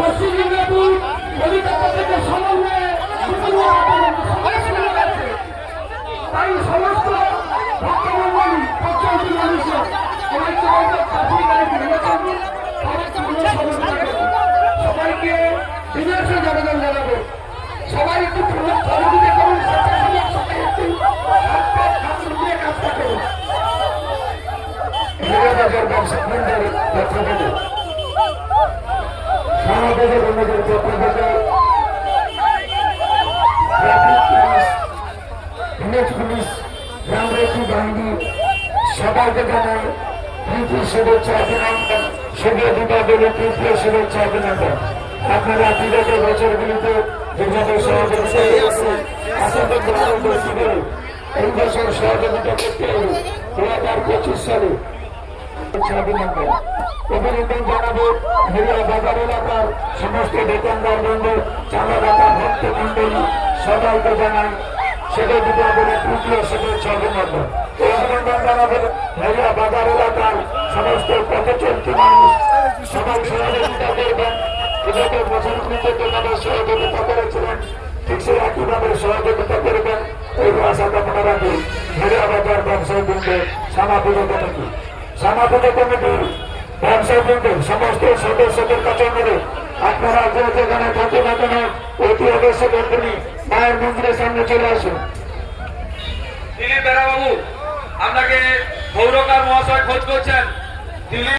পশ্চিম মেদিনীপুর কলিকাতা থেকে সমন্বয়ে তাই সমস্ত ভক্তমন্ডলী পঞ্চায়েত মানুষের সবাইকে বিনয়ের আবেদন জানাবো, সবাই একটু সহযোগিতা করুন, কাজটা করুন। সমাবেশের অন্যদের পক্ষ থেকে পুলিশ গ্রামরক্ষী বাহিনী সবাইকে জানায় প্রীতি শুভেচ্ছা অভিনন্দন, শুভেচ্ছা প্রীতীয় শুভেচ্ছা অভিনন্দন। আপনারা বিগত বছরগুলিতে যেভাবে সহযোগিতা এই বছর সহযোগিতা করতে হবে 2025 সালে অভিনন্দন জানাবো। হেরিয়া বাজার এলাকার সমস্ত দোকানদার বন্ধ, চাঁদাদাতা ভক্ত মন্ডলী সবাইকে জানাই শুভেচ্ছা বলে তৃতীয় শুভেচ্ছা অভিনন্দন। এই অভিনন্দন জানাবো হেরিয়া বাজার এলাকার সমস্ত পথচলতি মানুষ, সবাই সহযোগিতা করবেন। বিগত বছরগুলিতে তোমাদের সহযোগিতা করেছিলেন, ঠিক সে একইভাবে সহযোগিতা করবেন এই আশা কামনা রাখি। হেরিয়া বাজার ব্যবসায়ী বৃন্দে সমাপুজো কমিটির ব্যবসায়ী বৃন্দের সমস্ত সদস্যদের কাছে অনুরোধ, আপনারা যে যেখানে থাকেন না কেন অতি অবশ্যকের তিনি মায়ের মন্দিরের সামনে চলে আসুন। দিলীপ বেরা বাবু আপনাকে পৌরকার মহাশয় খোঁজ করছেন।